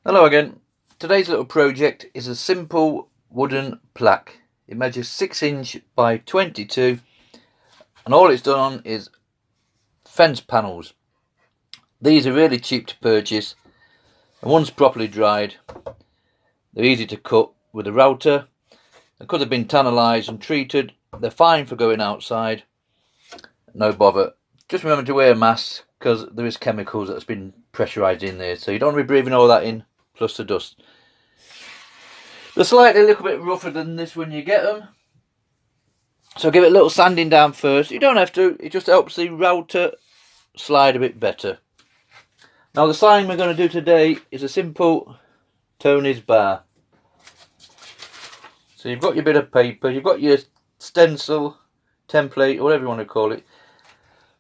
Hello again. Today's little project is a simple wooden plaque. It measures 6" by 22 and all it's done on is fence panels. These are really cheap to purchase and once properly dried they're easy to cut with a router. And because they've been tannalised and treated, they're fine for going outside. No bother. Just remember to wear a mask because there is chemicals that's been pressurised in there, so you don't want to be breathing all that in plus the dust. They're slightly a little bit rougher than this when you get them, so give it a little sanding down first. You don't have to, it just helps the router slide a bit better. Now the sign we're going to do today is a simple Tony's bar. So you've got your bit of paper, you've got your stencil, template, or whatever you want to call it.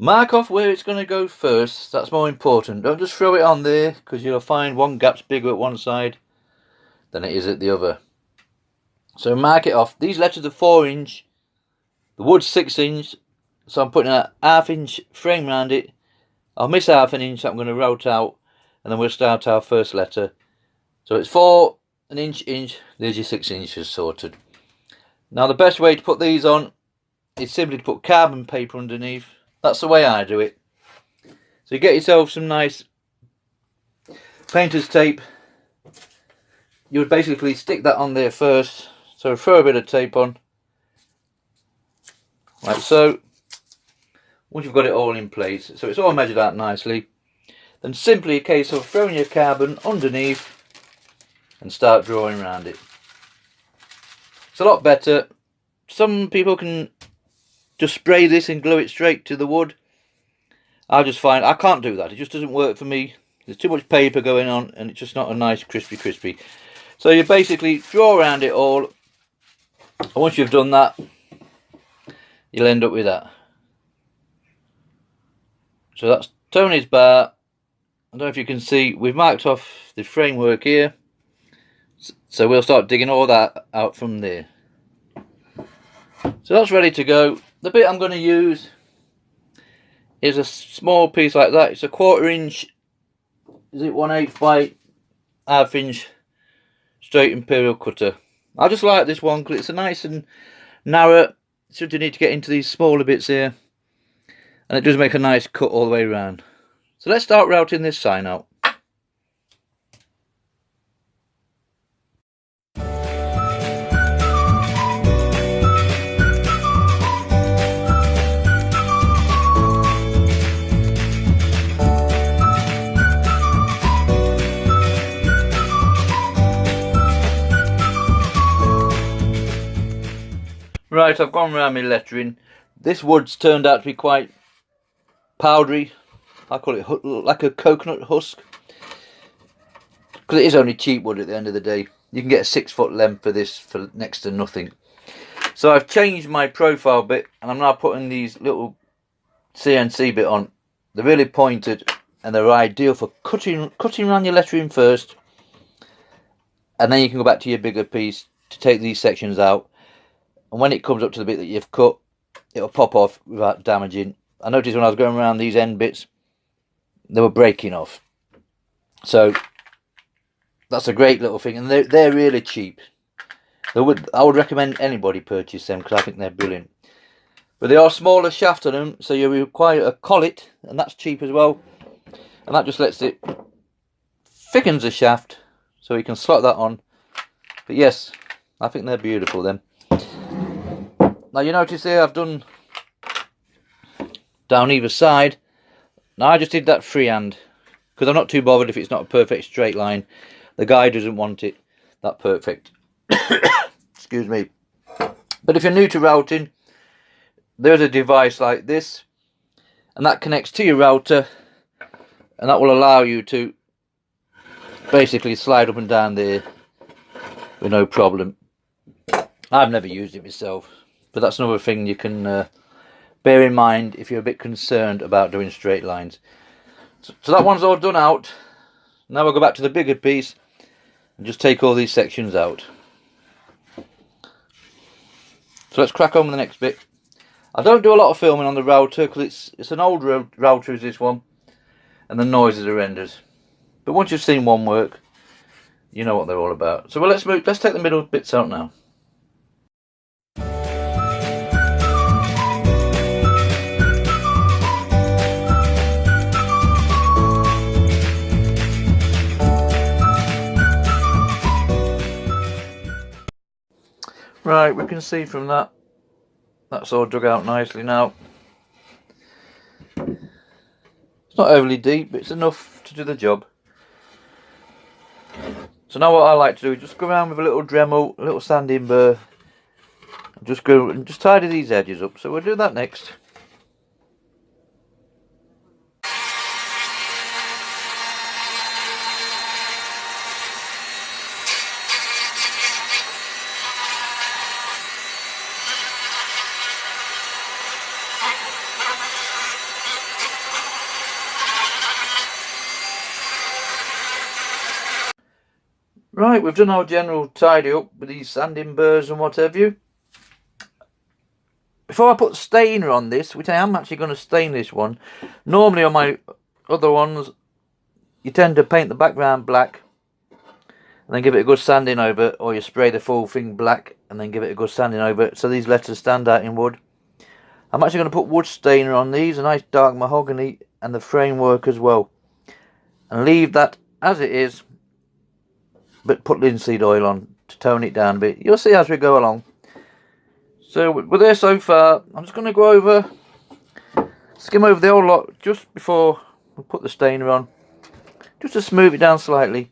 Mark off where it's going to go first, that's more important. Don't just throw it on there, because you'll find one gap's bigger at one side than it is at the other. So mark it off. These letters are 4". The wood's 6", so I'm putting a 1/2" frame around it. I'll miss 1/2 inch that I'm going to route out, and then we'll start our first letter. So it's 4 1 inch, there's your 6 inches sorted. Now the best way to put these on is simply to put carbon paper underneath. That's the way I do it. So you get yourself some nice painter's tape. You would basically stick that on there first. So throw a bit of tape on, like so. Once you've got it all in place, so it's all measured out nicely, then simply a case of throwing your carbon underneath and start drawing around it. It's a lot better. Some people can just spray this and glue it straight to the wood. I just find I can't do that. It just doesn't work for me. There's too much paper going on and it's just not a nice crispy. So you basically draw around it all, and once you've done that you'll end up with that. So that's Tony's bar. I don't know if you can see, we've marked off the framework here, so we'll start digging all that out from there. So that's ready to go. The bit I'm going to use is a small piece like that. It's a 1/4 inch, is it 1/8 by 1/2 inch straight imperial cutter. I just like this one because it's a nice and narrow, should you need to get into these smaller bits here, and it does make a nice cut all the way around. So let's start routing this sign out. Right, I've gone around my lettering. This wood's turned out to be quite powdery. I call it like a coconut husk, because it is only cheap wood at the end of the day. You can get a 6-foot length for this for next to nothing. So I've changed my profile bit and I'm now putting these little CNC bit on. They're really pointed and they're ideal for cutting around your lettering first, and then you can go back to your bigger piece to take these sections out. And when it comes up to the bit that you've cut, it'll pop off without damaging. I noticed when I was going around these end bits, they were breaking off. So that's a great little thing, and they're really cheap. I would recommend anybody purchase them because I think they're brilliant. But they are smaller shaft on them, so you require a collet, and that's cheap as well. And that just lets it thickens the shaft, so you can slot that on. But yes, I think they're beautiful then. Now you notice here I've done down either side. Now I just did that freehand because I'm not too bothered if it's not a perfect straight line. The guy doesn't want it that perfect. Excuse me. But if you're new to routing, there's a device like this, and that connects to your router, and that will allow you to basically slide up and down there with no problem. I've never used it myself, but that's another thing you can bear in mind if you're a bit concerned about doing straight lines. So that one's all done out. Now we'll go back to the bigger piece and just take all these sections out. So let's crack on with the next bit. I don't do a lot of filming on the router because it's an old router is this one, and the noise is horrendous. But once you've seen one work, You know what they're all about. So well, let's take the middle bits out now. Right, we can see from that's all dug out nicely now. It's not overly deep, but it's enough to do the job. So now what I like to do is just go around with a little Dremel, a little sanding burr, and just go and just tidy these edges up. So we'll do that next. Right, we've done our general tidy up with these sanding burrs and what have you. Before I put stainer on this, which I am actually going to stain this one, normally on my other ones, you tend to paint the background black and then give it a good sanding over, or you spray the full thing black and then give it a good sanding over so these letters stand out in wood. I'm actually going to put wood stainer on these, a nice dark mahogany, and the framework as well, and leave that as it is, but put linseed oil on to tone it down a bit. You'll see as we go along. So we're there so far. I'm just going to go over, skim over the whole lot just before we put the stainer on, just to smooth it down slightly.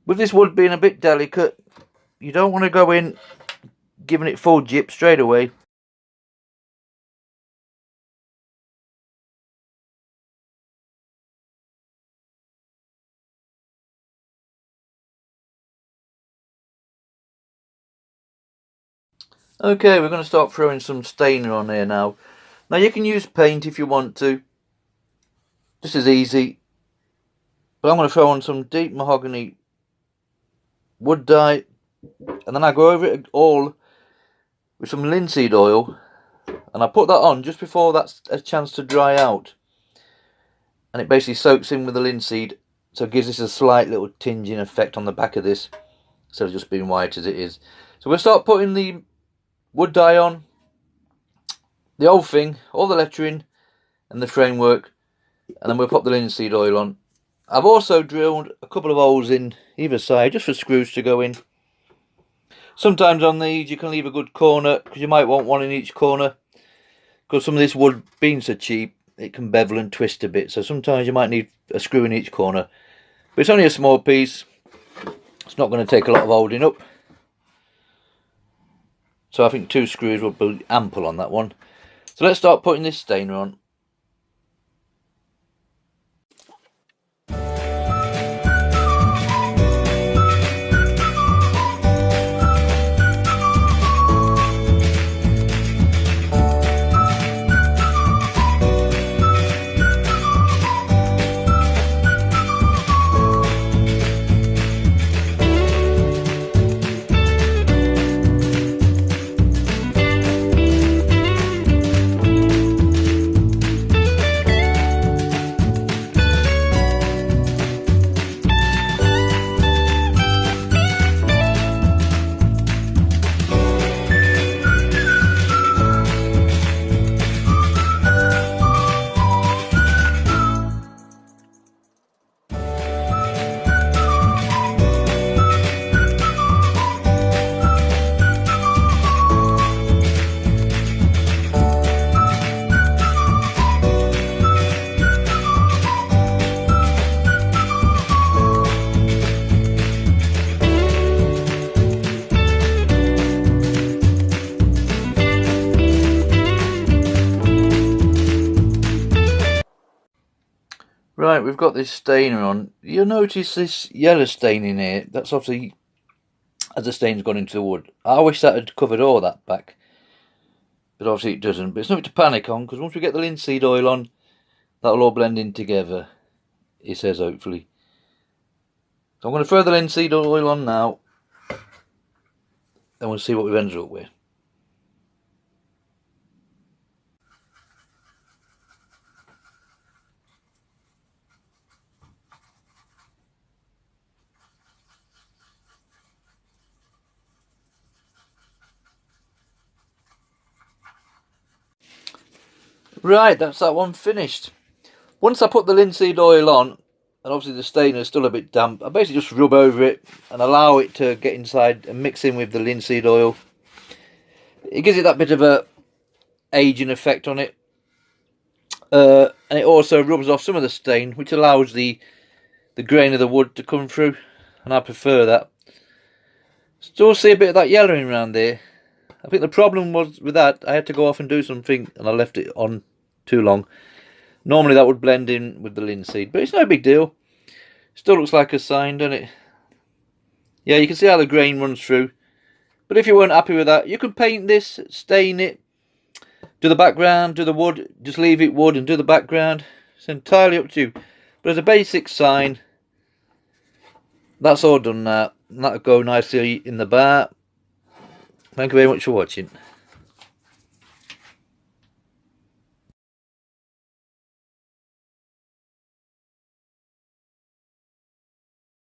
With this wood being a bit delicate, you don't want to go in giving it full jip straight away. Okay, we're going to start throwing some stainer on here now. Now you can use paint if you want to, just as easy. But I'm going to throw on some deep mahogany wood dye, and then I go over it all with some linseed oil, and I put that on just before that's a chance to dry out. And it basically soaks in with the linseed, so it gives this a slight little tinging effect on the back of this, instead of just being white as it is. So we'll start putting the wood dye on, the whole thing, all the lettering and the framework, and then we'll pop the linseed oil on. I've also drilled a couple of holes in either side just for screws to go in. Sometimes on these you can leave a good corner, because you might want one in each corner, because some of this wood being so cheap it can bevel and twist a bit, so sometimes you might need a screw in each corner. But it's only a small piece, it's not going to take a lot of holding up. So I think 2 screws will be ample on that one. So let's start putting this stainer on. Right, we've got this stainer on. You'll notice this yellow stain in here. That's obviously as the stain's gone into the wood. I wish that had covered all that back, but obviously it doesn't. But it's nothing to panic on, because once we get the linseed oil on, that'll all blend in together, it says, hopefully. So I'm going to throw the linseed oil on now, then we'll see what we've ended up with. Right, that's that one finished. Once I put the linseed oil on, and obviously the stainer is still a bit damp, I basically just rub over it and allow it to get inside and mix in with the linseed oil. It gives it that bit of a aging effect on it. And it also rubs off some of the stain, which allows the grain of the wood to come through, and I prefer that. Still see a bit of that yellowing around there. I think the problem was with that, I had to go off and do something and I left it on too long. Normally that would blend in with the linseed, but it's no big deal. Still looks like a sign, doesn't it? Yeah, you can see how the grain runs through. But if you weren't happy with that, you could paint this, stain it, do the background, do the wood, just leave it wood and do the background. It's entirely up to you. But as a basic sign, that's all done now. And that'll go nicely in the bar. Thank you very much for watching.